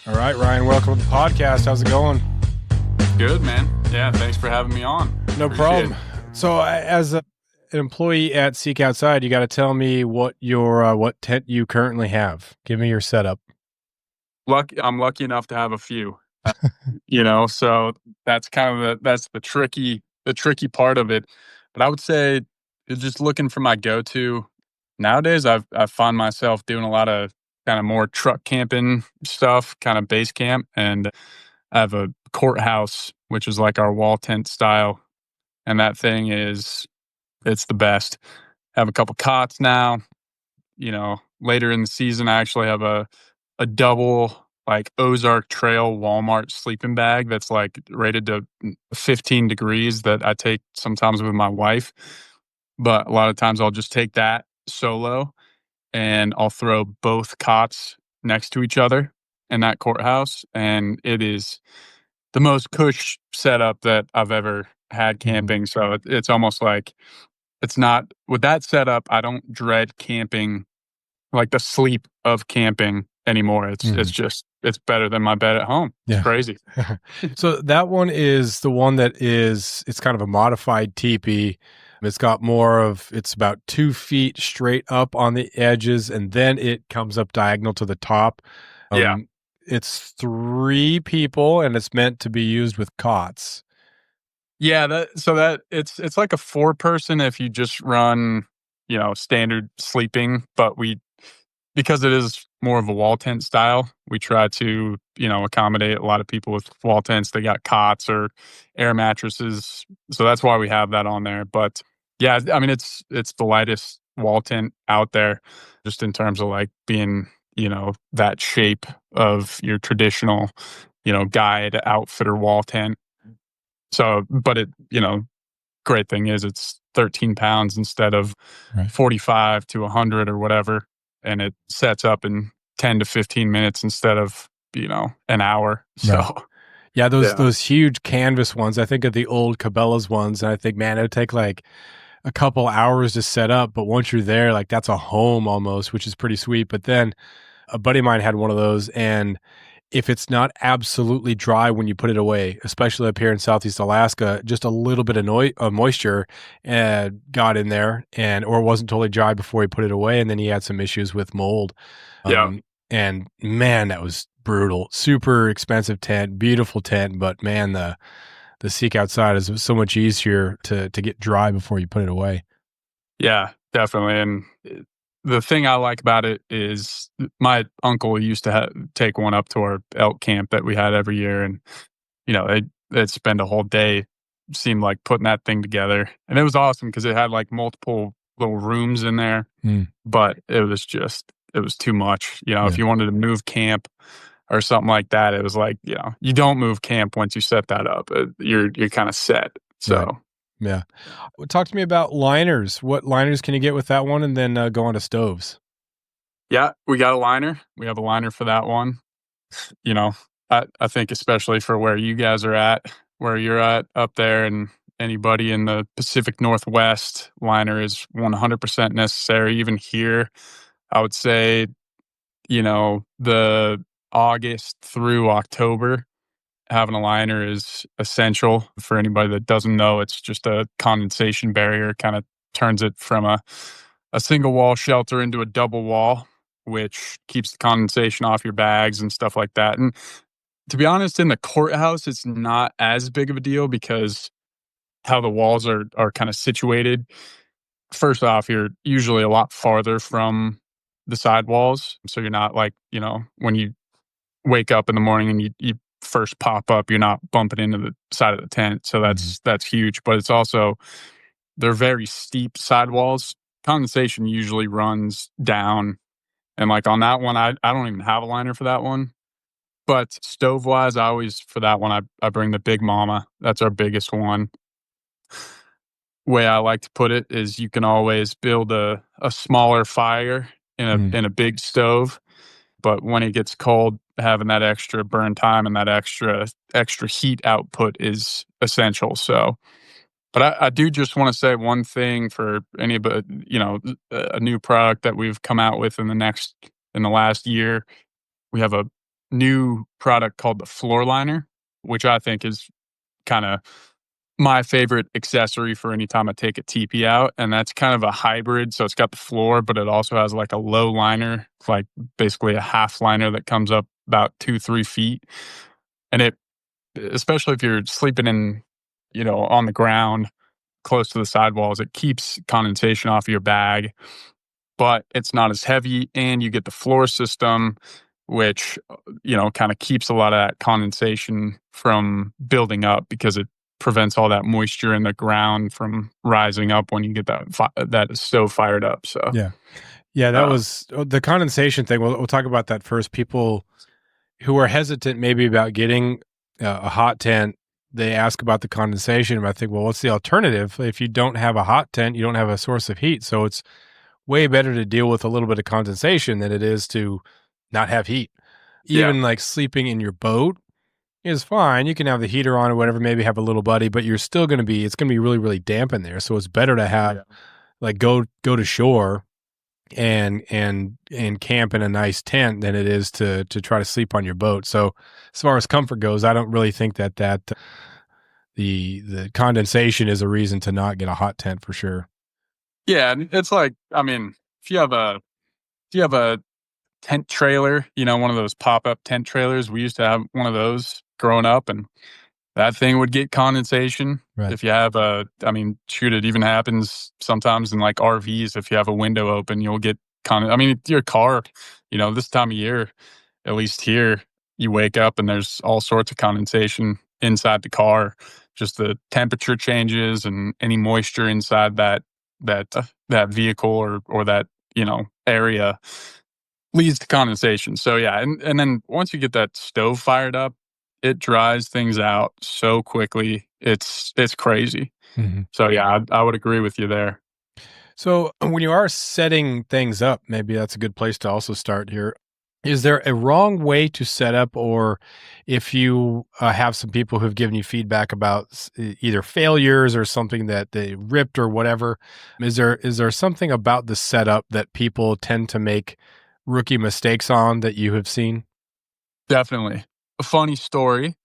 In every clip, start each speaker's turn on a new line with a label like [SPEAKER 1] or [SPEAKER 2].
[SPEAKER 1] All right, Ryan, welcome to the podcast. How's it going?
[SPEAKER 2] Good, man. Yeah, thanks for having me on.
[SPEAKER 1] No
[SPEAKER 2] Appreciate
[SPEAKER 1] problem.
[SPEAKER 2] it.
[SPEAKER 1] So, an employee at Seek Outside, you got to tell me what tent you currently have. Give me your setup.
[SPEAKER 2] I'm lucky enough to have a few. So that's kind of the tricky part of it. But I would say just looking for my go-to nowadays. I find myself doing a lot of kind of more truck camping stuff, kind of base camp, and I have a Courthouse, which is like our wall tent style, and that thing it's the best. Have a couple cots now. Later in the season, I actually have a double like Ozark Trail Walmart sleeping bag that's like rated to 15 degrees that I take sometimes with my wife. But a lot of times I'll just take that solo and I'll throw both cots next to each other in that Courthouse. And it is the most cush setup that I've ever had
[SPEAKER 1] Mhm.
[SPEAKER 2] camping. So it's almost like it's not with that setup. I don't dread camping like the sleep of camping anymore.
[SPEAKER 1] Mhm.
[SPEAKER 2] It's better than my bed at home. It's
[SPEAKER 1] Yeah.
[SPEAKER 2] crazy.
[SPEAKER 1] So that one is the one it's kind of a modified teepee. It's about 2 feet straight up on the edges, and then it comes up diagonal to the top.
[SPEAKER 2] Yeah.
[SPEAKER 1] Um, it's 3 people, and it's meant to be used with cots.
[SPEAKER 2] Yeah, that it's like a four person if you just run, standard sleeping, but we because it is more of a wall tent style, we try to, accommodate a lot of people with wall tents. They got cots or air mattresses. So that's why we have that on there. But yeah, I mean it's the lightest wall tent out there just in terms of like being, that shape of your traditional, guide outfitter wall tent. So, but great thing is it's 13 pounds instead of
[SPEAKER 1] Right.
[SPEAKER 2] 45 to 100 or whatever. And it sets up in 10 to 15 minutes instead of, an hour.
[SPEAKER 1] Right.
[SPEAKER 2] So,
[SPEAKER 1] Yeah, those
[SPEAKER 2] yeah.
[SPEAKER 1] those huge canvas ones. I think of the old Cabela's ones, and I think, man, it would take like a couple hours to set up, but once you're there, like that's a home almost, which is pretty sweet. But then a buddy of mine had one of those, and if it's not absolutely dry when you put it away, especially up here in Southeast Alaska, just a little bit of moisture got in there, and or wasn't totally dry before he put it away, and then he had some issues with mold.
[SPEAKER 2] Yeah.
[SPEAKER 1] And man, that was brutal. Super expensive tent, beautiful tent, but man, the Seek Outside is so much easier to get dry before you put it away.
[SPEAKER 2] Yeah, definitely. And the thing I like about it is my uncle used to take one up to our elk camp that we had every year. And, they'd spend a whole day, seemed like putting that thing together. And it was awesome because it had like multiple little rooms in there,
[SPEAKER 1] Mm,
[SPEAKER 2] but it was too much.
[SPEAKER 1] yeah,
[SPEAKER 2] If you wanted to move camp or something like that, it was like, you don't move camp once you set that up. You're kind of set.
[SPEAKER 1] right.
[SPEAKER 2] So,
[SPEAKER 1] Yeah. Well, talk to me about liners. What liners can you get with that one, and then go on to stoves?
[SPEAKER 2] yeah, we got a liner. We have a liner for that one. You know, I think especially for where you guys are at, where you're at up there, and anybody in the Pacific Northwest, liner is 100% necessary. Even here, I would say, the August through October, having a liner is essential. For anybody that doesn't know, it's just a condensation barrier, kind of turns it from a single wall shelter into a double wall, which keeps the condensation off your bags and stuff like that. And to be honest, in the Courthouse, it's not as big of a deal because how the walls are kind of situated. First off, you're usually a lot farther from the side walls. So you're not like, when you wake up in the morning and you first pop up, you're not bumping into the side of the tent. So
[SPEAKER 1] Mhm.
[SPEAKER 2] that's huge. But it's also they're very steep sidewalls. Condensation usually runs down. And like on that one, I don't even have a liner for that one. But stove wise, I always for that one I bring the Big Mama. That's our biggest one. Way I like to put it is you can always build a smaller fire in a
[SPEAKER 1] Mm,
[SPEAKER 2] in a big stove, but when it gets cold, having that extra burn time and that extra heat output is essential. So, but I do just want to say one thing for anybody, a new product that we've come out with in the last year. We have a new product called the floor liner, which I think is kind of my favorite accessory for any time I take a teepee out, and that's kind of a hybrid. So it's got the floor, but it also has like a low liner, like basically a half liner that comes up about 2-3 feet. And it, especially if you're sleeping in, on the ground close to the sidewalls, it keeps condensation off your bag, but it's not as heavy, and you get the floor system, which kind of keeps a lot of that condensation from building up because it prevents all that moisture in the ground from rising up when you get that stove fired up. So
[SPEAKER 1] Yeah. Yeah, that
[SPEAKER 2] uh,
[SPEAKER 1] was the condensation thing. We'll talk about that first. People who are hesitant maybe about getting a hot tent, they ask about the condensation. And I think, well, what's the alternative? If you don't have a hot tent, you don't have a source of heat. So it's way better to deal with a little bit of condensation than it is to not have heat.
[SPEAKER 2] yeah,
[SPEAKER 1] Even like sleeping in your boat is fine. You can have the heater on or whatever, maybe have a little buddy, but you're still going to be, it's going to be really, really damp in there. So it's better to have
[SPEAKER 2] yeah.
[SPEAKER 1] like go to shore and camp in a nice tent than it is to try to sleep on your boat. So as far as comfort goes, I don't really think that the condensation is a reason to not get a hot tent for sure.
[SPEAKER 2] Yeah, and it's like, I mean, if you have a tent trailer, one of those pop-up tent trailers, we used to have one of those growing up, and that thing would get condensation.
[SPEAKER 1] Right.
[SPEAKER 2] If you have I mean, shoot, it even happens sometimes in like RVs. If you have a window open, you'll get I mean, your car, this time of year, at least here, you wake up and there's all sorts of condensation inside the car. Just the temperature changes and any moisture inside that vehicle or that area leads to condensation. So yeah, and then once you get that stove fired up, it dries things out so quickly. It's crazy.
[SPEAKER 1] Mhm.
[SPEAKER 2] So yeah, I would agree with you there.
[SPEAKER 1] So when you are setting things up, maybe that's a good place to also start here. Is there a wrong way to set up, or if you have some people who've given you feedback about either failures or something that they ripped or whatever, is there something about the setup that people tend to make rookie mistakes on that you have seen?
[SPEAKER 2] Definitely. A funny story.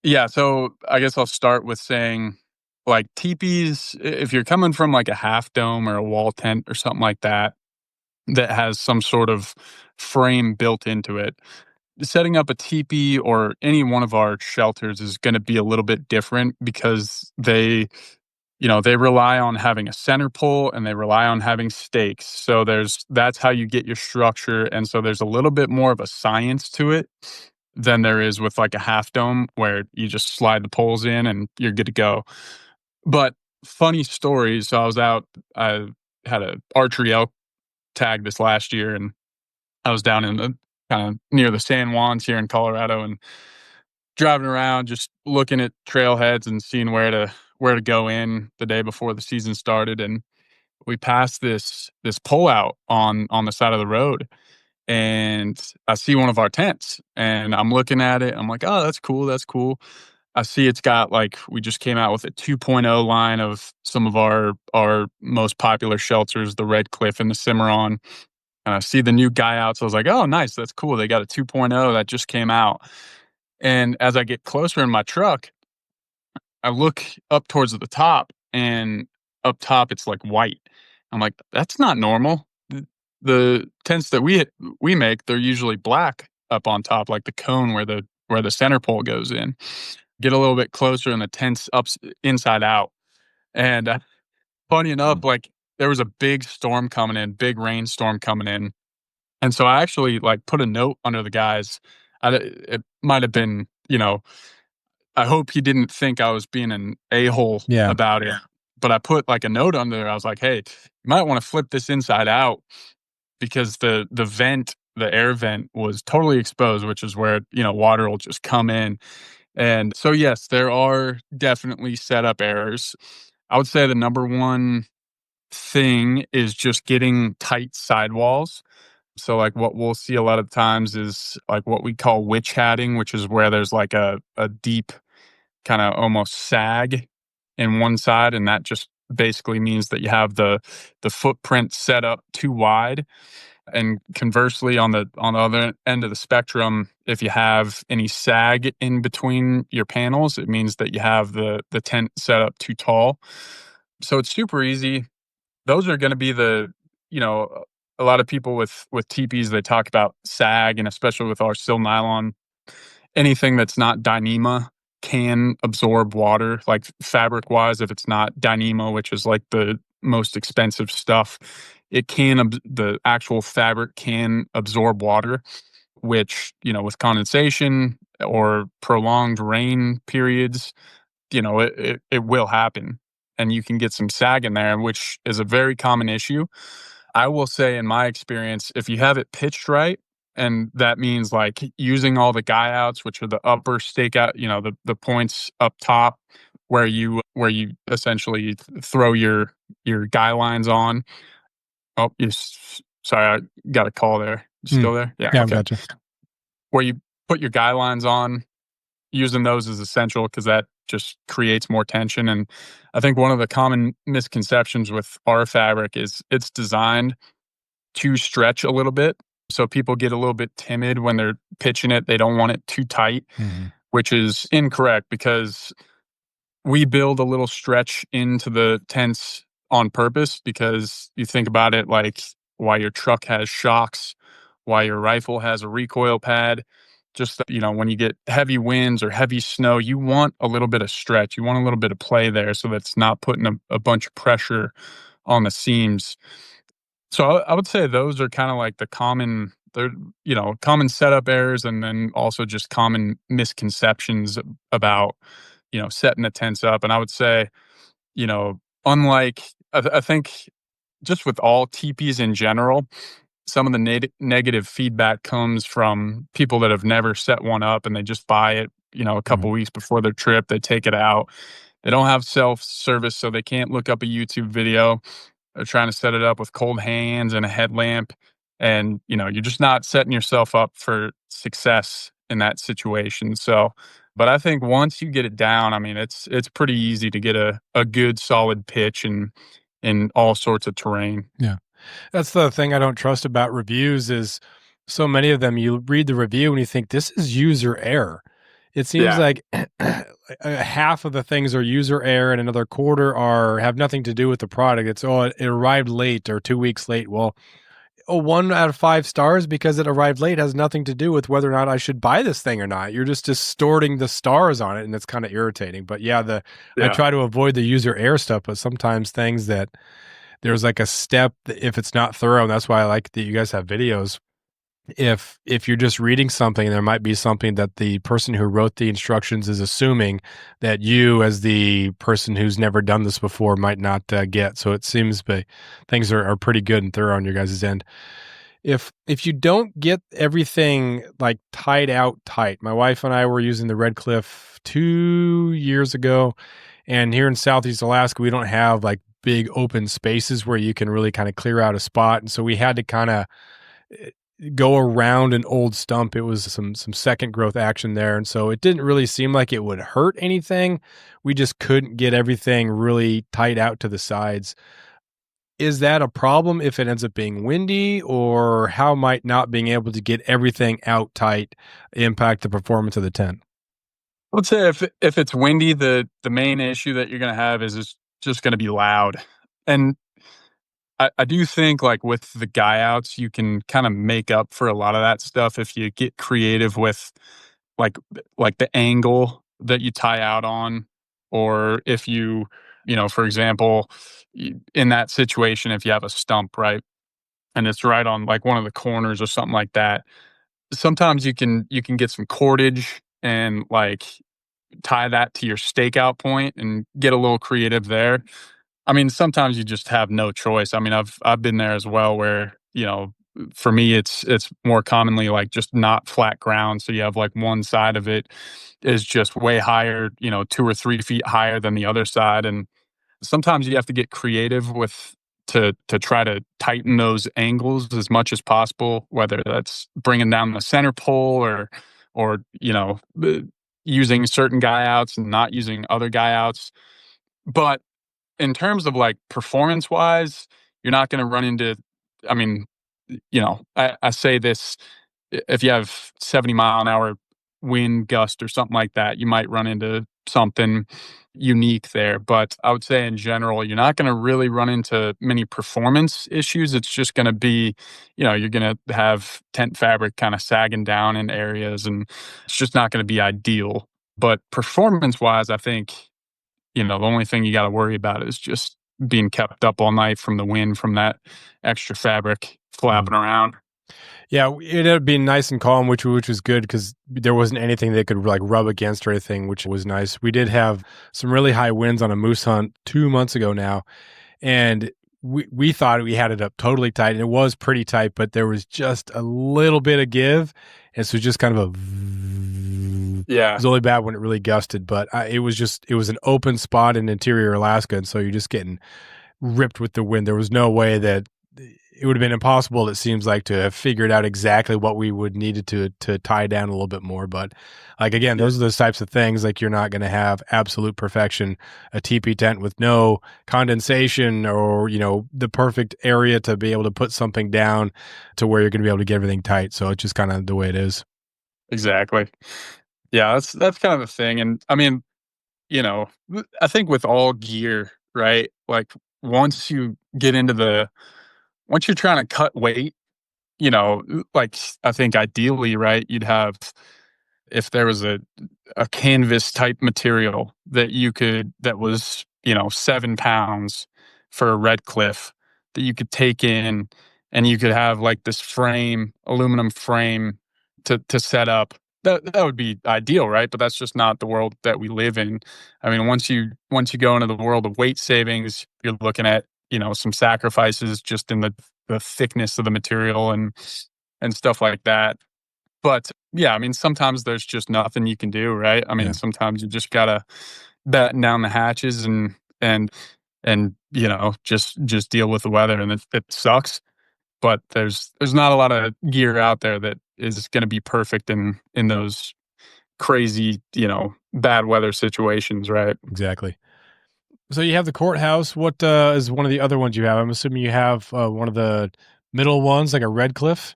[SPEAKER 2] Yeah, so I guess I'll start with saying like teepees, if you're coming from like a half dome or a wall tent or something like that that has some sort of frame built into it, setting up a teepee or any one of our shelters is going to be a little bit different because they rely on having a center pole and they rely on having stakes. So that's how you get your structure. And so there's a little bit more of a science to it than there is with like a half dome where you just slide the poles in and you're good to go. But funny stories. So I had a archery elk tag this last year, and I was down in the kind of near the San Juans here in Colorado and driving around just looking at trailheads and seeing where to go in the day before the season started. And we passed this pullout on the side of the road, and I see one of our tents, and I'm looking at it. I'm like, oh, that's cool. That's cool. I see it's got like we just came out with a 2.0 line of some of our most popular shelters, the Red Cliff and the Cimarron. And I see the new guy out. So I was like, oh, nice. That's cool. They got a 2.0 that just came out. And as I get closer in my truck, I look up towards the top, and up top it's like white. I'm like, that's not normal. The tents that we make, they're usually black up on top, like the cone where the center pole goes in. Get a little bit closer, and the tent's inside out. And funny enough, like there was a big storm coming in, big rainstorm coming in, and so I actually like put a note under the guys. It might have been, I hope he didn't think I was being an a-hole
[SPEAKER 1] Yeah.
[SPEAKER 2] about it, but I put, like, a note under there. I was like, "Hey, you might wanna flip this inside out," because the air vent was totally exposed, which is where, water will just come in, and so, yes, there are definitely setup errors. I would say the number one thing is just getting tight sidewalls. So, like, what we'll see a lot of times is, like, what we call witch hatting, which is where there's, like, a deep kinda almost sag in one side, and that just basically means that you have the footprint set up too wide, And conversely, on the other end of the spectrum, if you have any sag in between your panels, it means that you have the tent set up too tall. So it's super easy. Those are going to be you know, a lot of people with teepees, they talk about sag, and especially with our sill nylon, anything that's not Dyneema can absorb water, like fabric wise. If it's not Dyneema, which is like the most expensive stuff, it can, the actual fabric can absorb water, which, with condensation or prolonged rain periods, it will happen. And you can get some sag in there, which is a very common issue. I will say, in my experience, if you have it pitched right, and that means like using all the guy outs, which are the upper stake out, the points up top where you essentially throw your guy lines on. Oh, sorry, I got a call there. You
[SPEAKER 1] Hmm.
[SPEAKER 2] still there? Yeah,
[SPEAKER 1] Yeah, I've
[SPEAKER 2] okay.
[SPEAKER 1] gotcha.
[SPEAKER 2] Where you put your guy lines on, using those is essential because that just creates more tension. And I think one of the common misconceptions with our fabric is it's designed to stretch a little bit. So people get a little bit timid when they're pitching it. They don't want it too tight,
[SPEAKER 1] Mhm.
[SPEAKER 2] which is incorrect because we build a little stretch into the tents on purpose. Because you think about it, like why your truck has shocks, why your rifle has a recoil pad. Just, when you get heavy winds or heavy snow, you want a little bit of stretch. You want a little bit of play there so that's not putting a bunch of pressure on the seams. So I would say those are kind of like common setup errors, and then also just common misconceptions about, setting the tents up. And I would say, unlike, I think just with all teepees in general, some of the negative feedback comes from people that have never set one up and they just buy it, a couple
[SPEAKER 1] Mhm.
[SPEAKER 2] weeks before their trip. They take it out. They don't have self service, so they can't look up a YouTube video. They're trying to set it up with cold hands and a headlamp. And, you're just not setting yourself up for success in that situation. So, but I think once you get it down, I mean, it's pretty easy to get a good solid pitch in all sorts of terrain.
[SPEAKER 1] Yeah. That's the thing I don't trust about reviews is so many of them, you read the review and you think this is user error. It seems
[SPEAKER 2] Yeah.
[SPEAKER 1] like half of the things are user error and another quarter are have nothing to do with the product. It's, oh, it arrived late or 2 weeks late. Well, a 1 out of 5 stars because it arrived late has nothing to do with whether or not I should buy this thing or not. You're just distorting the stars on it, and it's kind of irritating. But yeah, I
[SPEAKER 2] Yeah.
[SPEAKER 1] try to avoid the user error stuff, but sometimes things that there's like a step that if it's not thorough, and that's why I like that you guys have videos. If you're just reading something, there might be something that the person who wrote the instructions is assuming that you, as the person who's never done this before, might not get. So it seems but things are pretty good and thorough on your guys' end. If you don't get everything like tied out tight, my wife and I were using the Red Cliff 2 years ago, and here in Southeast Alaska, we don't have like big open spaces where you can really kind of clear out a spot, and so we had to kind of go around an old stump. It was some second growth action there, and so it didn't really seem like it would hurt anything. We just couldn't get everything really tight out to the sides. Is that a problem if it ends up being windy, or how might not being able to get everything out tight impact the performance of the tent?
[SPEAKER 2] I would say if it's windy, the main issue that you're gonna have is it's just gonna be loud. And I do think, like, with the guy outs, you can kinda make up for a lot of that stuff if you get creative with, like the angle that you tie out on, or if for example, in that situation, if you have a stump, right, and it's right on, like, one of the corners or something like that, sometimes you can get some cordage and, like, tie that to your stakeout point and get a little creative there. I mean, sometimes you just have no choice. I mean, I've been there as well where, for me it's more commonly like just not flat ground. So you have like one side of it is just way higher, 2 or 3 feet higher than the other side. And sometimes you have to get creative with to try to tighten those angles as much as possible, whether that's bringing down the center pole or using certain guy outs and not using other guy outs. But in terms of like performance wise, you're not going to run into, I mean, I say this, if you have 70-mile-an-hour wind gust or something like that, you might run into something unique there. But I would say in general, you're not going to really run into many performance issues. It's just going to be, you're going to have tent fabric kind of sagging down in areas, and it's just not going to be ideal. But performance wise, I think, the only thing you got to worry about is just being kept up all night from the wind from that extra fabric
[SPEAKER 1] Mhm.
[SPEAKER 2] flapping around.
[SPEAKER 1] Yeah, it ended up being nice and calm, which was good because there wasn't anything that could like rub against or anything, which was nice. We did have some really high winds on a moose hunt 2 months ago now, and we thought we had it up totally tight, and it was pretty tight, but there was just a little bit of give, and so just kind of a. It
[SPEAKER 2] Yeah,
[SPEAKER 1] was only bad when it really gusted, but it was an open spot in interior Alaska, and so you're just getting ripped with the wind. There was no way that it would have been impossible, it seems like, to have figured out exactly what we would needed to tie down a little bit more. But like again,
[SPEAKER 2] yeah,
[SPEAKER 1] those are those types of things. Like you're not going to have absolute perfection. A teepee tent with no condensation or the perfect area to be able to put something down to where you're going to be able to get everything tight. So it's just kind of the way it is.
[SPEAKER 2] exactly. Yeah, that's kind of the thing. And I mean, I think with all gear, right? Like once you get into once you're trying to cut weight, like I think ideally, right, you'd have, if there was a canvas type material that was, 7 pounds for a red cliff that you could take in, and you could have like this aluminum frame to set up. That would be ideal, right? But that's just not the world that we live in. I mean, once you go into the world of weight savings, you're looking at, some sacrifices just in the thickness of the material and stuff like that. But yeah, I mean, sometimes there's just nothing you can do, right? I mean,
[SPEAKER 1] Yeah,
[SPEAKER 2] sometimes you just gotta batten down the hatches and just deal with the weather, and it sucks. But there's not a lot of gear out there that is going to be perfect in those crazy, bad weather situations, right?
[SPEAKER 1] exactly. So you have the courthouse. What is one of the other ones you have? I'm assuming you have one of the middle ones, like a red cliff.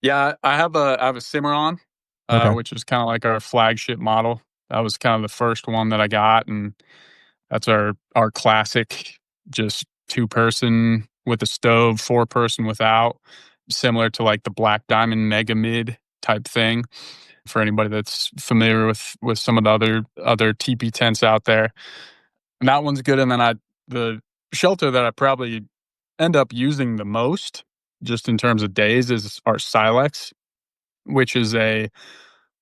[SPEAKER 2] Yeah, I have a Cimarron,
[SPEAKER 1] Okay.
[SPEAKER 2] which is kind of like our flagship model. That was kind of the first one that I got, and that's our classic, just 2-person with a stove, 4-person without, similar to like the Black Diamond Mega Mid type thing. For anybody that's familiar with some of the other teepee tents out there, and that one's good. And then the shelter that I probably end up using the most, just in terms of days, is our Silex, which is a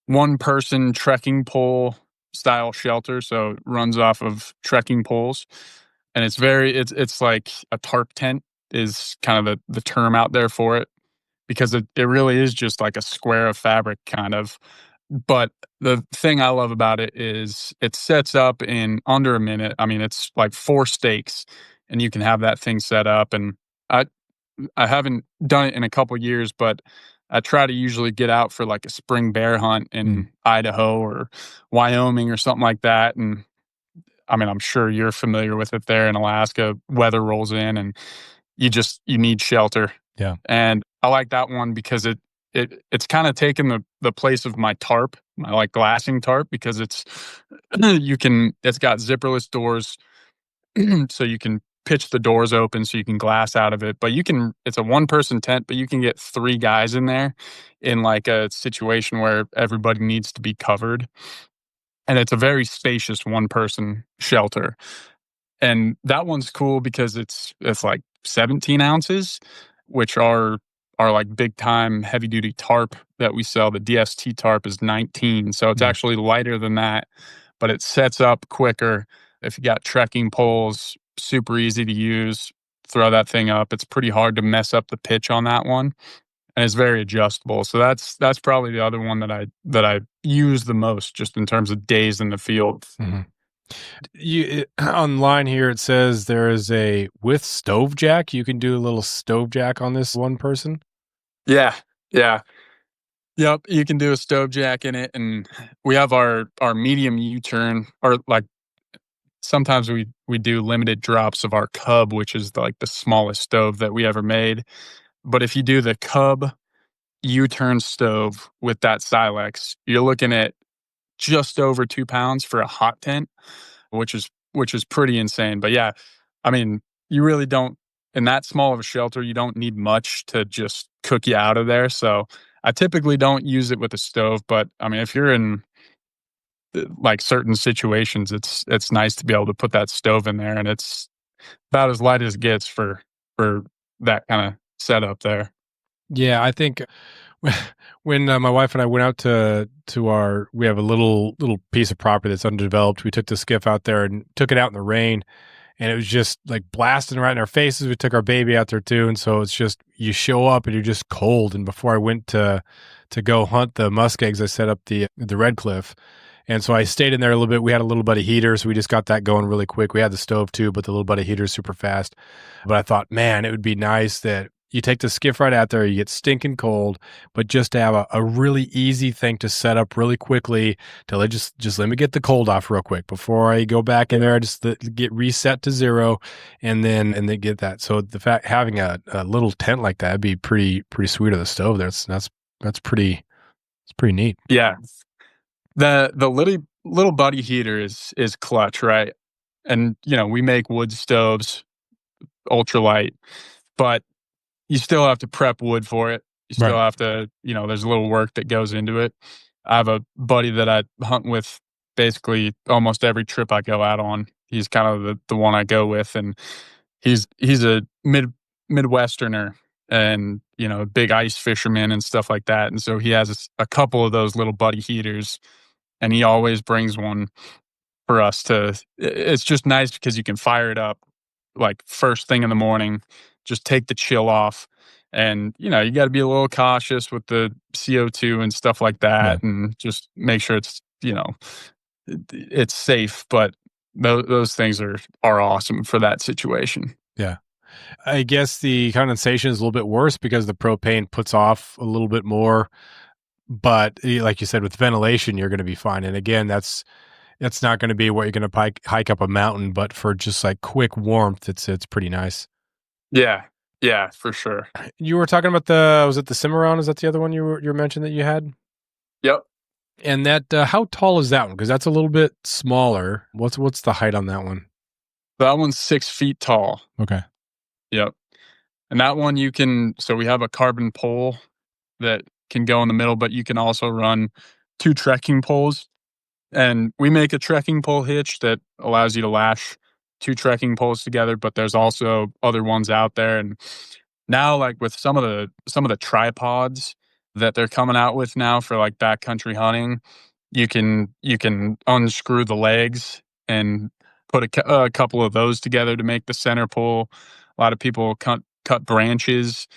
[SPEAKER 2] 1-person trekking pole style shelter. So it runs off of trekking poles, and it's like a tarp tent is kind of the term out there for it, because it really is just like a square of fabric kind of. But the thing I love about it is it sets up in under a minute. I mean, it's like 4 stakes, and you can have that thing set up. And I I haven't done it in a couple years, but I try to usually get out for like a spring bear hunt
[SPEAKER 1] Mm.
[SPEAKER 2] in Idaho or Wyoming or something like that. And I mean, I'm sure you're familiar with it there in Alaska. Weather rolls in, and you need shelter.
[SPEAKER 1] Yeah.
[SPEAKER 2] And I like that one because it's kind of taken the place of my tarp, my like glassing tarp, because it's got zipperless doors, so you can pitch the doors open so you can glass out of it. But it's a 1-person tent, but you can get 3 guys in there in like a situation where everybody needs to be covered. And it's a very spacious 1-person shelter. And that one's cool because it's like 17 ounces, which are like big time heavy duty tarp that we sell. The DST tarp is 19. So it's
[SPEAKER 1] Mm.
[SPEAKER 2] actually lighter than that, but it sets up quicker. If you got trekking poles, super easy to use. Throw that thing up. It's pretty hard to mess up the pitch on that one. And it's very adjustable. So that's probably the other one that I use the most, just in terms of days in the field.
[SPEAKER 1] Mhm. Online here it says there is a with stove jack. You can do a little stove jack on this one person.
[SPEAKER 2] Yeah. Yeah. Yep, you can do a stove jack in it, and we have our medium U-turn, or like sometimes we do limited drops of our Cub, which is like the smallest stove that we ever made. But if you do the Cub U-turn stove with that Silex, you're looking at just over 2 pounds for a hot tent, which is pretty insane. But yeah, I mean, you really don't in that small of a shelter, you don't need much to just cook you out of there. So I typically don't use it with a stove, but I mean, if you're in like certain situations, it's nice to be able to put that stove in there, and it's about as light as it gets for that kind of setup there.
[SPEAKER 1] Yeah, I think when my wife and I went out to our we have a little piece of property that's undeveloped. We took the skiff out there and took it out in the rain, and it was just like blasting right in our faces. We took our baby out there too, and so it's just you show up and you're just cold. And before I went to go hunt the muskegs, I set up the red cliff. And so I stayed in there a little bit. We had a little buddy heater, so we just got that going really quick. We had the stove too, but the little buddy heater is super fast. But I thought, man, it would be nice that you take the skiff right out there, you get stinking cold, but just to have a really easy thing to set up really quickly to just let me get the cold off real quick before I go back in there, just get reset to zero and then get that. So the fact having a little tent like that would be pretty sweet of the stove there. That's pretty it's pretty neat.
[SPEAKER 2] Yeah, the little buddy heater is clutch, right? And we make wood stoves, ultralight, but you still have to prep wood for it. You still
[SPEAKER 1] Right.
[SPEAKER 2] have to, there's a little work that goes into it. I have a buddy that I hunt with basically almost every trip I go out on. He's kind of the one I go with, and he's a Midwesterner, and a big ice fisherman and stuff like that. And so he has a couple of those little buddy heaters, and he always brings one for us to. It's just nice because you can fire it up like first thing in the morning, just take the chill off. And you got to be a little cautious with the CO2 and stuff like
[SPEAKER 1] Yeah.
[SPEAKER 2] that, and just make sure it's safe. But those things are awesome for that situation.
[SPEAKER 1] Yeah. I guess the condensation is a little bit worse because the propane puts off a little bit more, but like you said, with ventilation, you're going to be fine. And again, that's not going to be what you're going to hike up a mountain, but for just like quick warmth, it's pretty nice.
[SPEAKER 2] Yeah, yeah, for sure.
[SPEAKER 1] You were talking about the was it the Cimarron? Is that the other one you mentioned that you had?
[SPEAKER 2] Yep.
[SPEAKER 1] And that how tall is that one? Because that's a little bit smaller. What's the height on that one?
[SPEAKER 2] That one's 6 feet tall.
[SPEAKER 1] Okay.
[SPEAKER 2] Yep. And that one so we have a carbon pole that can go in the middle, but you can also run two trekking poles. And we make a trekking pole hitch that allows you to lash two trekking poles together, but there's also other ones out there. And now, like with some of the tripods that they're coming out with now for like backcountry hunting, you can unscrew the legs and put a couple of those together to make the center pole. A lot of people cut branches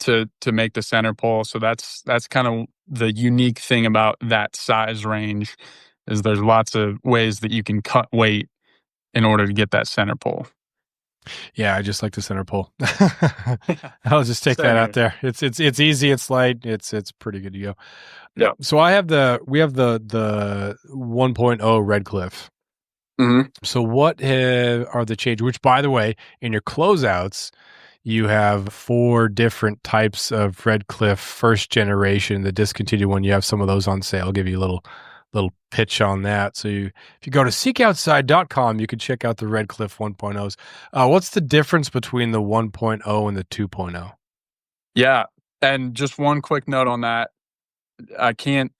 [SPEAKER 2] to make the center pole. So that's kind of the unique thing about that size range is there's lots of ways that you can cut weight in order to get that center pole.
[SPEAKER 1] Yeah, I just like the center pole. I'll just take
[SPEAKER 2] Same
[SPEAKER 1] that out
[SPEAKER 2] here.
[SPEAKER 1] there. It's easy, it's light, it's pretty good to go.
[SPEAKER 2] Yeah.
[SPEAKER 1] So we have the 1.0 Red Cliff.
[SPEAKER 2] Hmm.
[SPEAKER 1] So what are the changes? Which, by the way, in your closeouts, you have four different types of Red Cliff first generation. The discontinued one, you have some of those on sale. I'll give you a little pitch on that. So if you go to seekoutside.com, you can check out the Red Cliff 1.0s. What's the difference between the 1.0 and the 2.0?
[SPEAKER 2] Yeah. And just one quick note on that. I can't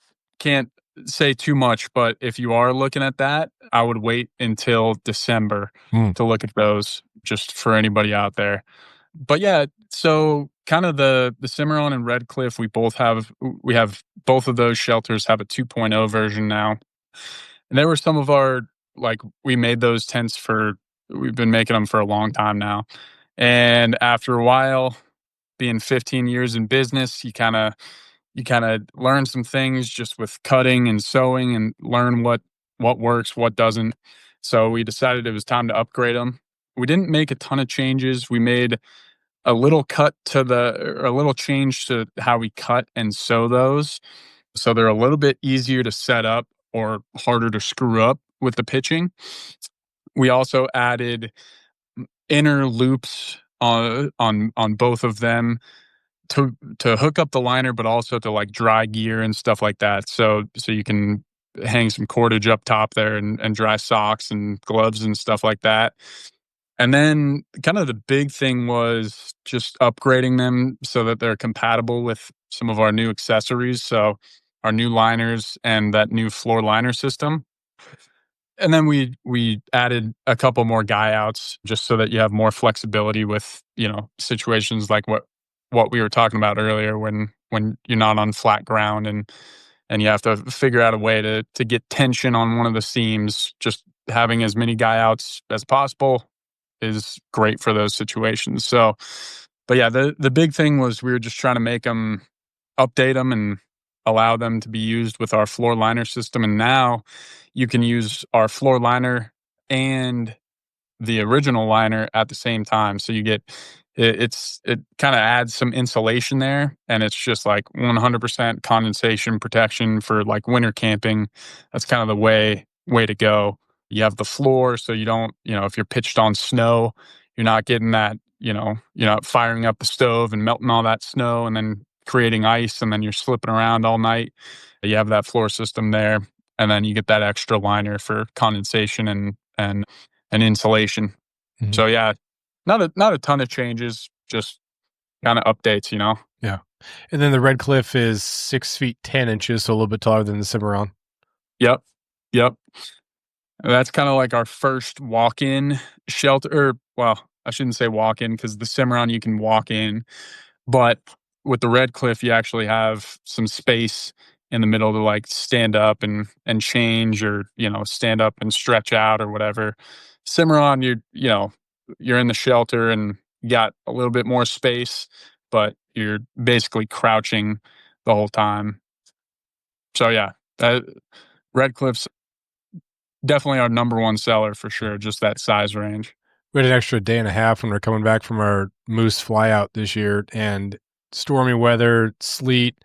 [SPEAKER 2] say too much, but if you are looking at that, I would wait until December
[SPEAKER 1] Hmm.
[SPEAKER 2] to look at those, just for anybody out there. But yeah, so kind of the Cimarron and Red Cliff, we have both of those shelters have a 2.0 version now. And they were some of our we made those tents we've been making them for a long time now. And after a while, being 15 years in business, you kind of learn some things just with cutting and sewing and learn what works, what doesn't. So we decided it was time to upgrade them. We didn't make a ton of changes. We made a little change to how we cut and sew those. So they're a little bit easier to set up or harder to screw up with the pitching. We also added inner loops on both of them to hook up the liner, but also to like dry gear and stuff like that. So you can hang some cordage up top there and dry socks and gloves and stuff like that. And then kind of the big thing was just upgrading them so that they're compatible with some of our new accessories. So our new liners and that new floor liner system. And then we added a couple more guy outs just so that you have more flexibility with, situations like what we were talking about earlier when you're not on flat ground and you have to figure out a way to get tension on one of the seams. Just having as many guy outs as possible is great for those situations. So, but yeah, the big thing was we were just trying to make them, update them, and allow them to be used with our floor liner system. And now you can use our floor liner and the original liner at the same time. So you get it kind of adds some insulation there, and it's just like 100% condensation protection for like winter camping. That's kind of the way to go. You have the floor, so you don't, if you're pitched on snow, you're not getting that, you're not firing up the stove and melting all that snow and then creating ice, and then you're slipping around all night. You have that floor system there, and then you get that extra liner for condensation and insulation.
[SPEAKER 1] Mhm.
[SPEAKER 2] So yeah, not a ton of changes, just kind of updates.
[SPEAKER 1] Yeah. And then the Red Cliff is 6 feet 10 inches, so a little bit taller than the Cimarron.
[SPEAKER 2] Yep. Yep. That's kind of like our first walk-in shelter. Or, well, I shouldn't say walk-in because the Cimarron you can walk in, but with the Red Cliff, you actually have some space in the middle to like stand up and change, or stand up and stretch out or whatever. Cimarron, you're in the shelter and you got a little bit more space, but you're basically crouching the whole time. So yeah, Red Cliff's definitely our number one seller for sure. Just that size range.
[SPEAKER 1] We had an extra day and a half when we are coming back from our moose flyout this year, and stormy weather, sleet,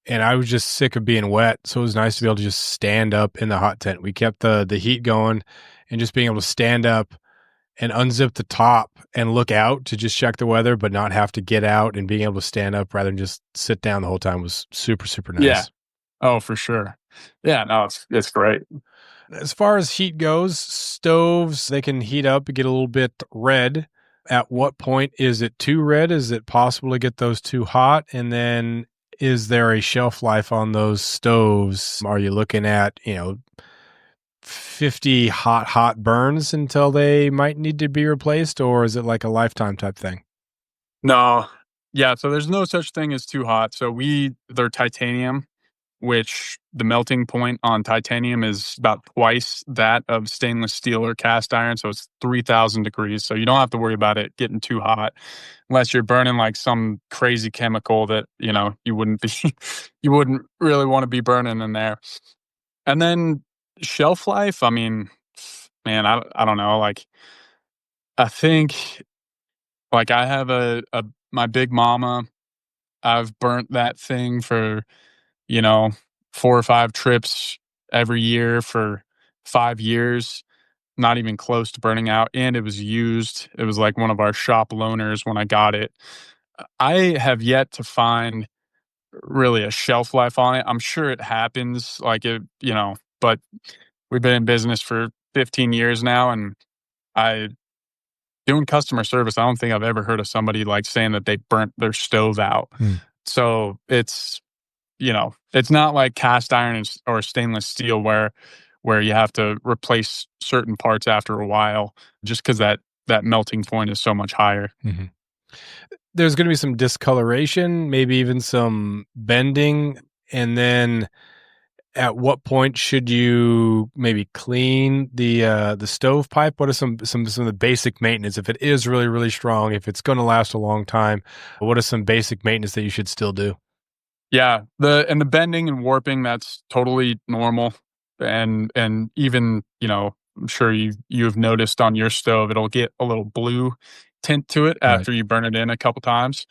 [SPEAKER 1] and I was just sick of being wet. So it was nice to be able to just stand up in the hot tent. We kept the heat going, and just being able to stand up and unzip the top and look out to just check the weather, but not have to get out, and being able to stand up rather than just sit down the whole time was super, super
[SPEAKER 2] Yeah.
[SPEAKER 1] nice.
[SPEAKER 2] Oh, for sure. Yeah. No, it's great.
[SPEAKER 1] As far as heat goes, stoves, they can heat up and get a little bit red. At what point is it too red? Is it possible to get those too hot? And then is there a shelf life on those stoves? Are you looking at, 50 hot burns until they might need to be replaced? Or is it like a lifetime type thing?
[SPEAKER 2] No. Yeah. So there's no such thing as too hot. So they're titanium, which the melting point on titanium is about twice that of stainless steel or cast iron. So it's 3,000 degrees. So you don't have to worry about it getting too hot unless you're burning like some crazy chemical that, you wouldn't be, you wouldn't really want to be burning in there. And then shelf life, I mean, man, I don't know. Like, I think like I have my big mama, I've burnt that thing for, you know, 4 or 5 trips every year for 5 years, not even close to burning out, and it was used. It was like one of our shop loaners when I got it. I have yet to find really a shelf life on it. I'm sure it happens, like, but we've been in business for 15 years now, and I doing customer service, I don't think I've ever heard of somebody, like, saying that they burnt their stove out.
[SPEAKER 1] Hmm.
[SPEAKER 2] So, it's not like cast iron or stainless steel where you have to replace certain parts after a while just because that melting point is so much higher.
[SPEAKER 1] Mhm. There's going to be some discoloration, maybe even some bending. And then at what point should you maybe clean the stovepipe? What are some of the basic maintenance if it is really, really strong, if it's going to last a long time? What are some basic maintenance that you should still do?
[SPEAKER 2] Yeah, the bending and warping, that's totally normal. And even, I'm sure you've noticed on your stove, it'll get a little blue tint to it
[SPEAKER 1] Right.
[SPEAKER 2] after you burn it in a couple times.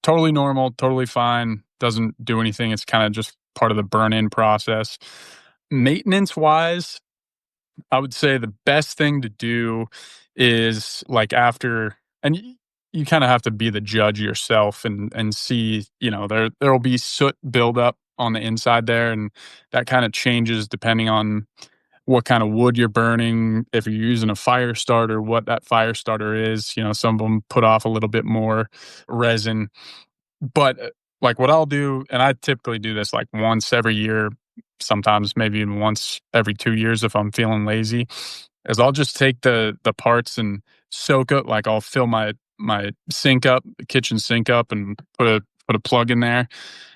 [SPEAKER 2] Totally normal, totally fine, doesn't do anything. It's kind of just part of the burn in process. Maintenance wise, I would say the best thing to do is like after, and you kind of have to be the judge yourself and see, there will be soot buildup on the inside there, and that kind of changes depending on what kind of wood you're burning, if you're using a fire starter, what that fire starter is. Some of them put off a little bit more resin. But, like, what I'll do, and I typically do this, like, once every year, sometimes maybe even once every 2 years if I'm feeling lazy, is I'll just take the parts and soak it. Like, I'll fill my sink up, the kitchen sink up, and put a plug in there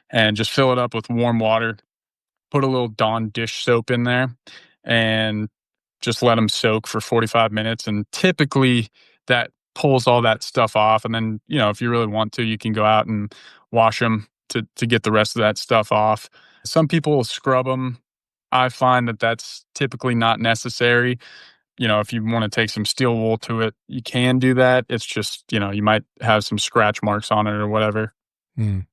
[SPEAKER 2] and just fill it up with warm water, put a little Dawn dish soap in there, and just let them soak for 45 minutes, and typically that pulls all that stuff off. And then, if you really want to, you can go out and wash them to get the rest of that stuff off. Some people will scrub them. I find that that's typically not necessary. If you want to take some steel wool to it, you can do that. It's just, you might have some scratch marks on it or whatever.
[SPEAKER 1] Mm.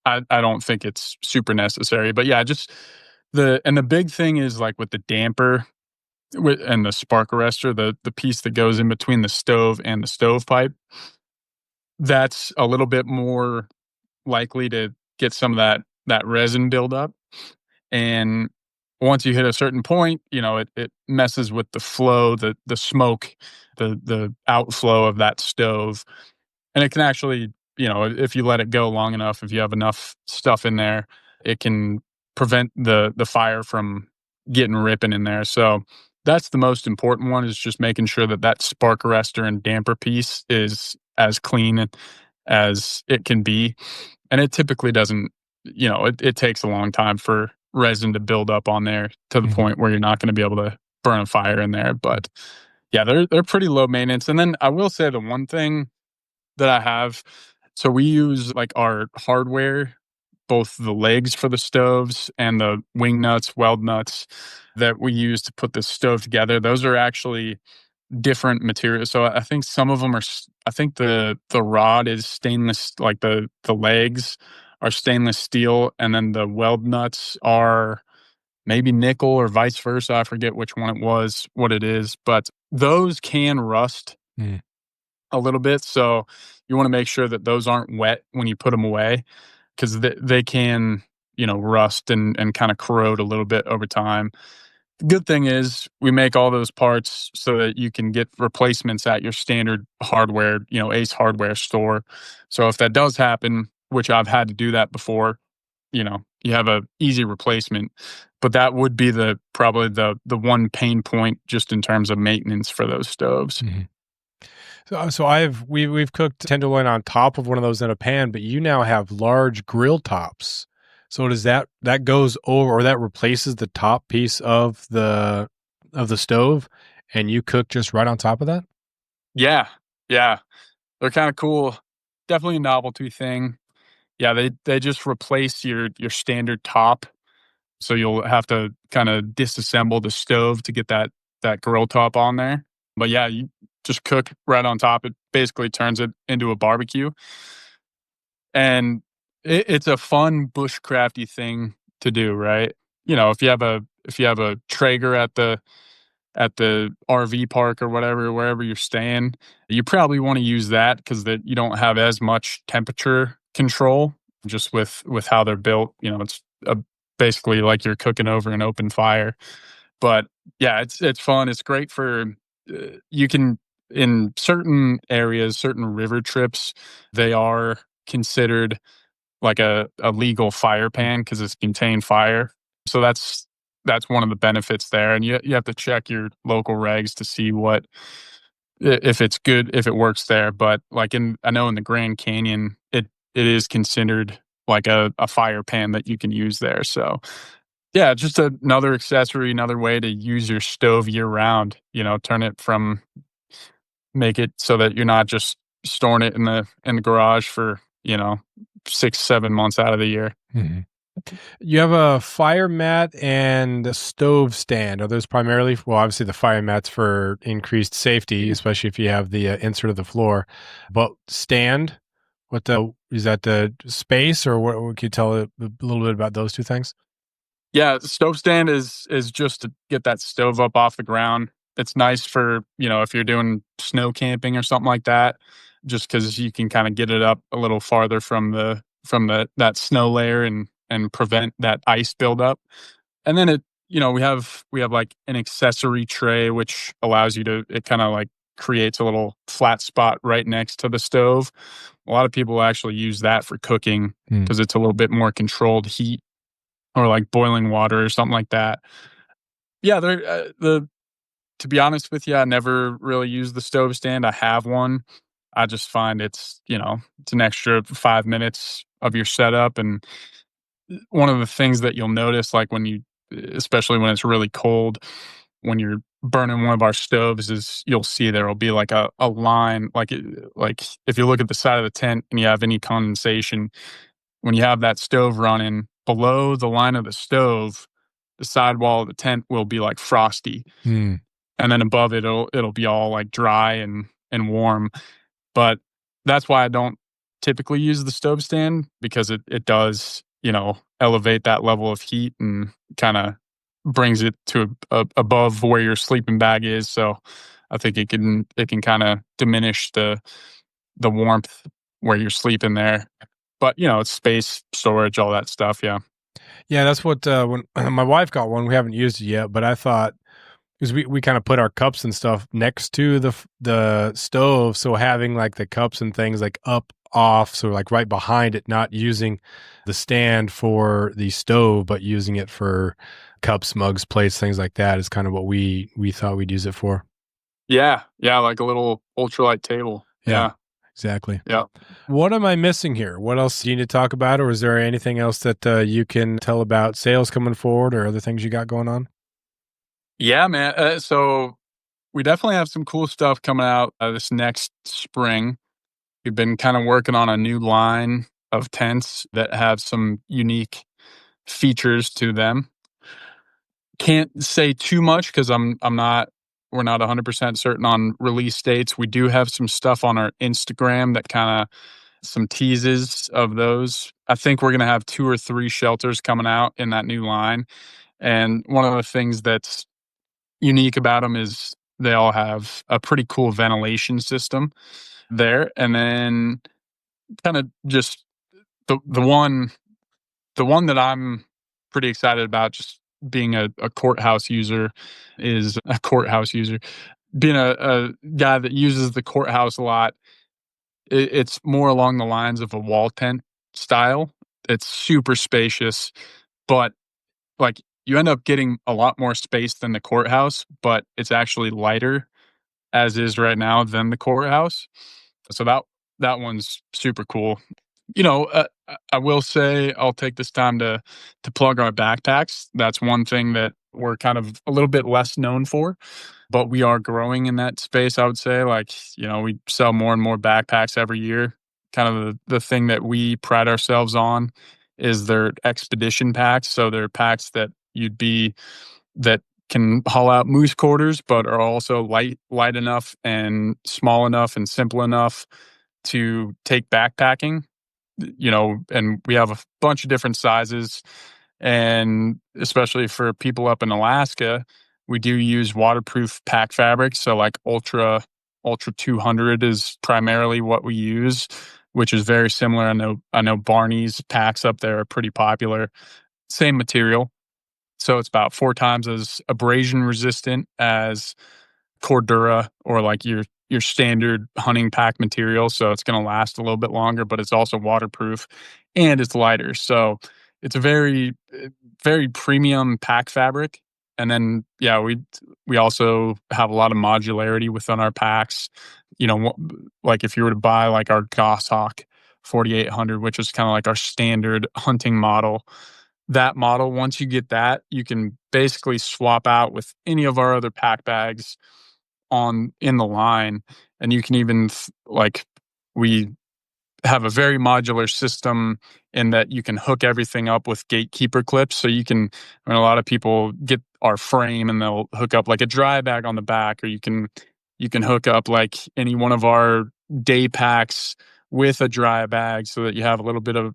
[SPEAKER 2] I don't think it's super necessary, but yeah, just the big thing is, like, with the damper and the spark arrestor, the piece that goes in between the stove and the stovepipe, that's a little bit more likely to get some of that resin buildup. And once you hit a certain point, it messes with the flow, the smoke, the outflow of that stove. And it can actually, if you let it go long enough, if you have enough stuff in there, it can prevent the fire from getting ripping in there. So that's the most important one, is just making sure that spark arrestor and damper piece is as clean as it can be. And it typically doesn't, it takes a long time for resin to build up on there to the
[SPEAKER 1] Mhm.
[SPEAKER 2] point where you're not going to be able to burn a fire in there. But yeah, they're pretty low maintenance. And then I will say the one thing that I have, so we use, like, our hardware, both the legs for the stoves and the wing nuts, weld nuts that we use to put the stove together. Those are actually different materials. So I think some of them are. I think the rod is stainless, like the legs are stainless steel, and then the weld nuts are maybe nickel or vice versa. I forget which one it was, what it is, but those can rust
[SPEAKER 1] Mm.
[SPEAKER 2] a little bit. So you want to make sure that those aren't wet when you put them away, because they can, rust and kind of corrode a little bit over time. The good thing is we make all those parts so that you can get replacements at your standard hardware, Ace Hardware store. So if that does happen, which I've had to do that before, you have a easy replacement. But that would be probably the one pain point just in terms of maintenance for those stoves.
[SPEAKER 1] Mhm. So we've cooked tenderloin on top of one of those in a pan, but you now have large grill tops. So does that goes over, or that replaces the top piece of the stove, and you cook just right on top of that?
[SPEAKER 2] Yeah. Yeah. They're kinda cool. Definitely a novelty thing. Yeah, they just replace your standard top, so you'll have to kinda disassemble the stove to get that grill top on there. But yeah, you just cook right on top. It basically turns it into a barbecue, and it's a fun bushcrafty thing to do, right? If you have a Traeger at the RV park or whatever, wherever you're staying, you probably want to use that because that you don't have as much temperature control just with how they're built. It's basically like you're cooking over an open fire. But yeah, it's fun. It's great for you can in certain areas, certain river trips, they are considered like a legal fire pan because it's contained fire. So that's one of the benefits there, and you have to check your local regs to see if it's good, if it works there. But, like, I know in the Grand Canyon, it is considered like a fire pan that you can use there. So yeah, just another accessory, another way to use your stove year round. Turn it from make it so that you're not just storing it in the garage for 6-7 months out of the year.
[SPEAKER 1] Mhm. You have a fire mat and a stove stand. Are those primarily, well, obviously the fire mat's for increased safety, especially if you have the insert of the floor. But stand, is that the space, or what can you tell a little bit about those two things?
[SPEAKER 2] Yeah, the stove stand is just to get that stove up off the ground. It's nice for, if you're doing snow camping or something like that. just because you can kind of get it up a little farther from the that snow layer and prevent that ice buildup. And then we have like an accessory tray which allows you to it kind of like creates a little flat spot right next to the stove. A lot of people actually use that for cooking
[SPEAKER 1] Hmm.
[SPEAKER 2] because it's a little bit more controlled heat or like boiling water or something like that. Yeah, the to be honest with you, I never really use the stove stand. I have one. I just find it's an extra 5 minutes of your setup. And one of the things that you'll notice, like especially when it's really cold, when you're burning one of our stoves, is you'll see there will be like a line, like if you look at the side of the tent and you have any condensation, when you have that stove running below the line of the stove, the sidewall of the tent will be like frosty,
[SPEAKER 1] Hmm.
[SPEAKER 2] and then above it, it'll be all like dry and warm. But that's why I don't typically use the stove stand, because it does, elevate that level of heat and kinda brings it to above where your sleeping bag is, so I think it can kinda diminish the warmth where you're sleeping there. But, it's space, storage, all that stuff, yeah.
[SPEAKER 1] Yeah, that's what when my wife got one. We haven't used it yet, but I thought because we kind of put our cups and stuff next to the stove, so having like the cups and things like up off, so like right behind it, not using the stand for the stove, but using it for cups, mugs, plates, things like that is kind of what we thought we'd use it for.
[SPEAKER 2] Yeah, yeah, like a little ultralight table.
[SPEAKER 1] Yeah,
[SPEAKER 2] Yeah,
[SPEAKER 1] exactly.
[SPEAKER 2] yeah.
[SPEAKER 1] What am I missing here? What else do you need to talk about, or is there anything else that you can tell about sales coming forward, or other things you got going on?
[SPEAKER 2] Yeah, man, so we definitely have some cool stuff coming out, this next spring. We've been kinda working on a new line of tents that have some unique features to them. Can't say too much because we're not 100% certain on release dates. We do have some stuff on our Instagram that kinda some teases of those. I think we're gonna have 2 or 3 shelters coming out in that new line, and one of the things that's unique about them is they all have a pretty cool ventilation system there. And then kinda just the the one that I'm pretty excited about, just being a courthouse user, is a courthouse user. Being a guy that uses the courthouse a lot, it's more along the lines of a wall tent style. It's super spacious, but, like, you end up getting a lot more space than the courthouse, but it's actually lighter as is right now than the courthouse. So that one's super cool. I will say I'll take this time to plug our backpacks. That's one thing that we're kind of a little bit less known for, but we are growing in that space. I would say, like, we sell more and more backpacks every year. Kind of the thing that we pride ourselves on is their expedition packs. So they're packs that can haul out moose quarters, but are also light enough and small enough and simple enough to take backpacking. And we have a bunch of different sizes, and especially for people up in Alaska, we do use waterproof pack fabric. So like Ultra 200 is primarily what we use, which is very similar. I know Barney's packs up there are pretty popular. Same material, so it's about 4 times as abrasion resistant as Cordura or like your standard hunting pack material, so it's gonna last a little bit longer, but it's also waterproof and it's lighter. So it's a very premium pack fabric. And then, yeah, we also have a lot of modularity within our packs. Like if you were to buy like our Goshawk 4800, which is kinda like our standard hunting model, that model, once you get that, you can basically swap out with any of our other pack bags on in the line. And you can even like we have a very modular system in that you can hook everything up with gatekeeper clips. So a lot of people get our frame and they'll hook up like a dry bag on the back, or you can hook up like any one of our day packs with a dry bag so that you have a little bit of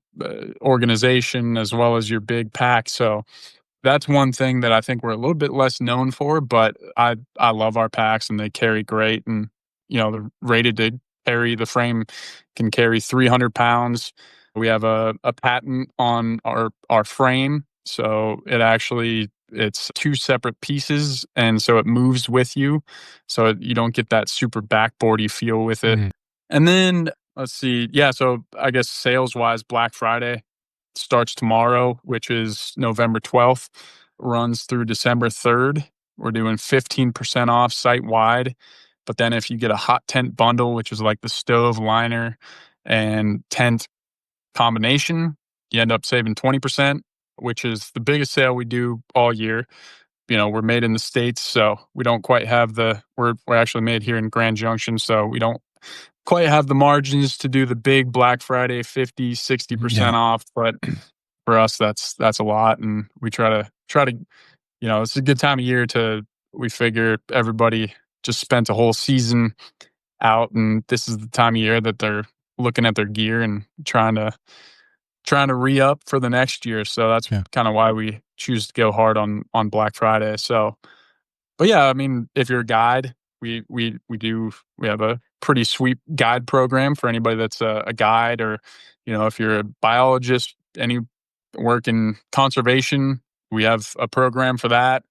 [SPEAKER 2] organization as well as your big pack. So that's one thing that I think we're a little bit less known for, but I love our packs and they carry great, and they're rated the frame can carry 300 pounds. We have a patent on our frame. So it's two separate pieces. And so it moves with you. So you don't get that super backboardy feel with it.
[SPEAKER 1] Mhm.
[SPEAKER 2] And then let's see. Yeah. So I guess sales wise, Black Friday starts tomorrow, which is November 12th, runs through December 3rd. We're doing 15% off site wide. But then if you get a hot tent bundle, which is like the stove liner and tent combination, you end up saving 20%, which is the biggest sale we do all year. We're made in the States, so we don't quite have we're actually made here in Grand Junction, so we don't quite have the margins to do the big Black Friday 50, 60%
[SPEAKER 1] Yeah.
[SPEAKER 2] off, but for us that's a lot, and we try to it's a good time of year we figure everybody just spent a whole season out, and this is the time of year that they're looking at their gear and trying to re-up for the next year. So that's
[SPEAKER 1] Yeah.
[SPEAKER 2] kind of why we choose to go hard on Black Friday. So, but yeah, I mean, if you're a guide, we have a pretty sweet guide program for anybody that's a guide, or if you're a biologist, any work in conservation, we have a program for that.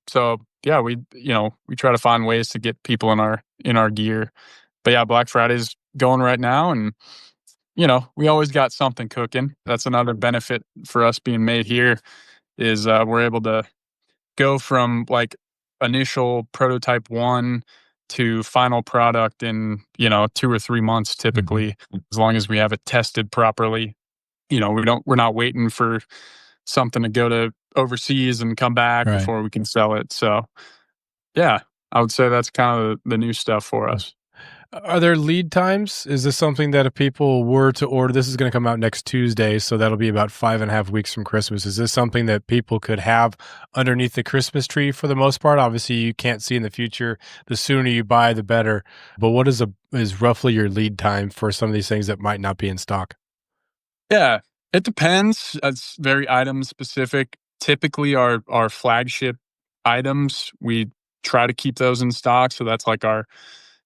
[SPEAKER 2] So yeah, we try to find ways to get people in our gear. But yeah, Black Friday's going right now, and we always got something cooking. That's another benefit for us being made here is we're able to go from like initial prototype one to final product in 2 or 3 months
[SPEAKER 1] Mhm.
[SPEAKER 2] typically, as long as we have it tested properly. We're not waiting for something to go to overseas and come back
[SPEAKER 1] Right.
[SPEAKER 2] before we can sell it. So yeah, I would say that's kind of the new stuff for
[SPEAKER 1] Yeah.
[SPEAKER 2] us.
[SPEAKER 1] Are there lead times? Is this something that if people were to order, this is going to come out next Tuesday, so that'll be about 5.5 weeks from Christmas. Is this something that people could have underneath the Christmas tree for the most part? Obviously, you can't see in the future. The sooner you buy, the better. But what is roughly your lead time for some of these things that might not be in stock?
[SPEAKER 2] Yeah, it depends. It's very item specific. Typically, our flagship items, we try to keep those in stock. So that's like our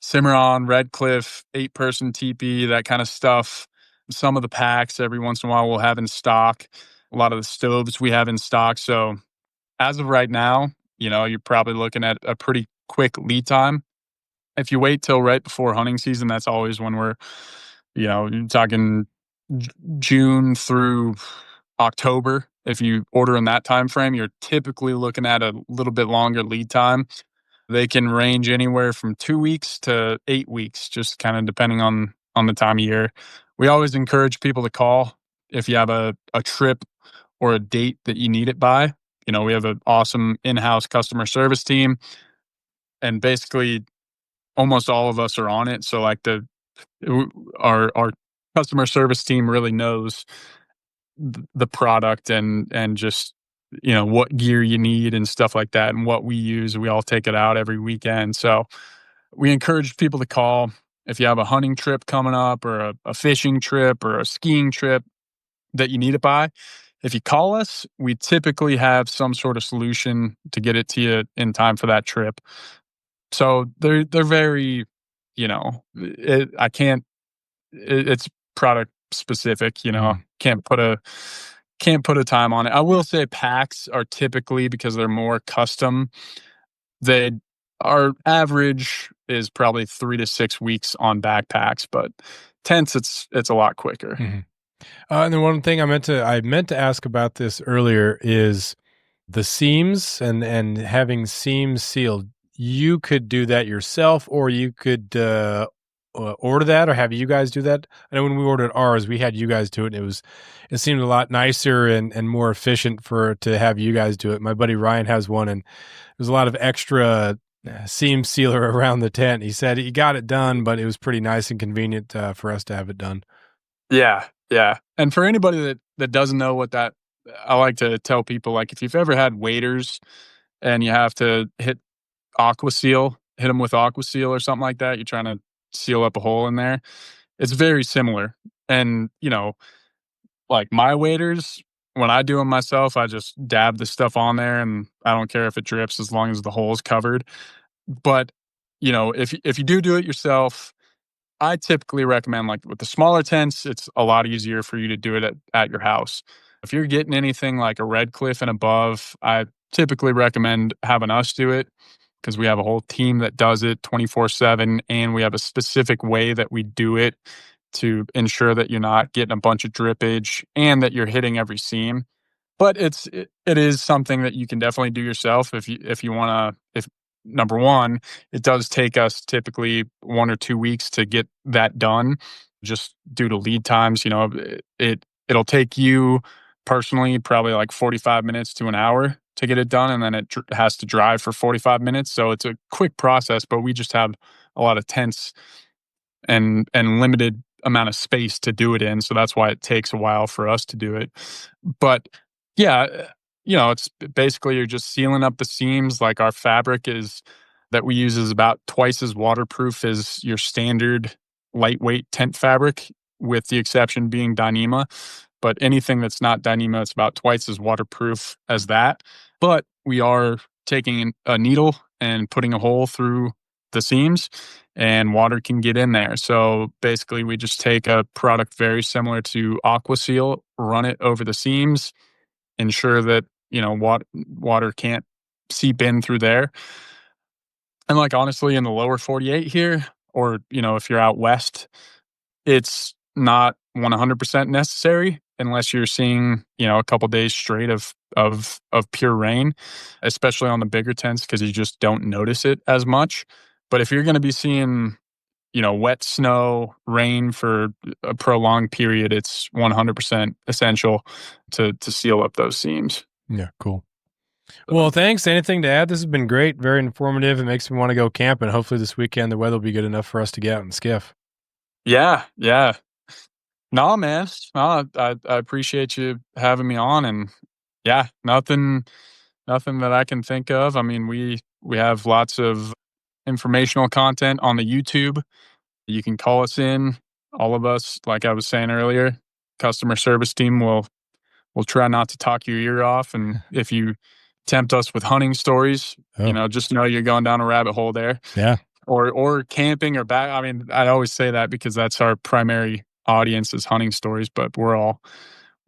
[SPEAKER 2] Cimarron, Red Cliff, 8-person teepee, that kind of stuff. Some of the packs every once in a while we'll have in stock. A lot of the stoves we have in stock. So as of right now, you're probably looking at a pretty quick lead time. If you wait till right before hunting season, that's always when you're talking June through October. If you order in that time frame, you're typically looking at a little bit longer lead time. They can range anywhere from 2 weeks to 8 weeks, just kind of depending on the time of year. We always encourage people to call if you have a trip or a date that you need it by. We have an awesome in-house customer service team, and basically almost all of us are on it. So like our customer service team really knows the product and just what gear you need and stuff like that, and what we use. We all take it out every weekend. So we encourage people to call if you have a hunting trip coming up, or a fishing trip, or a skiing trip that you need it by. If you call us, we typically have some sort of solution to get it to you in time for that trip. So they're very, I can't. It's product specific.
[SPEAKER 1] Mhm.
[SPEAKER 2] Can't put a time on it. I will say packs are typically, because they're more custom. They Our average is probably 3 to 6 weeks on backpacks, but tents it's a lot quicker.
[SPEAKER 1] Mhm. And then one thing I meant to ask about this earlier is the seams and having seams sealed. You could do that yourself, or you could order that, or have you guys do that. I know when we ordered ours, we had you guys do it. And it seemed a lot nicer and more efficient to have you guys do it. My buddy Ryan has one, and there's a lot of extra seam sealer around the tent. He said he got it done, but it was pretty nice and convenient for us to have it done.
[SPEAKER 2] Yeah, yeah. And for anybody that doesn't know what that, I like to tell people, like, if you've ever had waders and you have to hit them with aqua seal or something like that, you're trying to seal up a hole in there. It's very similar. And like my waders, when I do them myself, I just dab the stuff on there, and I don't care if it drips as long as the hole is covered. But if you do it yourself, I typically recommend, like, with the smaller tents, it's a lot easier for you to do it at your house. If you're getting anything like a Red Cliff and above, I typically recommend having us do it because we have a whole team that does it 24/7, and we have a specific way that we do it to ensure that you're not getting a bunch of drippage and that you're hitting every seam. But it is something that you can definitely do yourself if you wanna if number 1, it does take us typically 1 or 2 weeks to get that done just due to lead times, it'll take you personally probably like 45 minutes to an hour to get it done, and then it has to dry for 45 minutes, so it's a quick process, but we just have a lot of tents and limited amount of space to do it in, so that's why it takes a while for us to do it. But yeah, it's basically you're just sealing up the seams. Like our fabric is that we use is about twice as waterproof as your standard lightweight tent fabric, with the exception being Dyneema. But anything that's not Dyneema, it's about twice as waterproof as that. But we are taking a needle and putting a hole through the seams, and water can get in there. So basically, we just take a product very similar to Aquaseal, run it over the seams, ensure that water can't seep in through there. And like honestly, in the lower 48 here, or if you're out west, it's not 100% necessary unless you're seeing a couple days straight of pure rain, especially on the bigger tents because you just don't notice it as much. But if you're going to be seeing wet snow, rain for a prolonged period, it's 100% essential to seal up those seams.
[SPEAKER 1] Yeah, cool.
[SPEAKER 2] So,
[SPEAKER 1] Well, thanks. Anything to add? This has been great, very informative. It makes me want to go camping. Hopefully this weekend the weather will be good enough for us to get out and skiff.
[SPEAKER 2] yeah, yeah. No, man. No, I appreciate you having me on, and yeah, nothing that I can think of. I mean, we have lots of informational content on the YouTube. You can call us in. All of us, like I was saying earlier, customer service team will try not to talk your ear off. And if you tempt us with hunting stories,
[SPEAKER 1] Oh,
[SPEAKER 2] just know you're going down a rabbit hole there.
[SPEAKER 1] yeah.
[SPEAKER 2] Or camping or back. I mean, I always say that because that's our primary audience is hunting stories, but we're all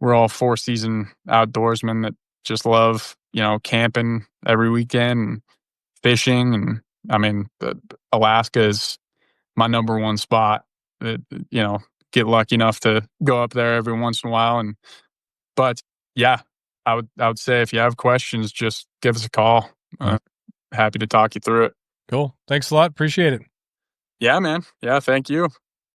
[SPEAKER 2] 4-season outdoorsmen that just love, camping every weekend and fishing. And I mean, Alaska is my number one spot. That get lucky enough to go up there every once in a while. But yeah, I would say if you have questions, just give us a call.
[SPEAKER 1] All right.
[SPEAKER 2] Happy to talk you through it.
[SPEAKER 1] Cool. Thanks a lot. Appreciate it.
[SPEAKER 2] Yeah, man. Yeah, thank you.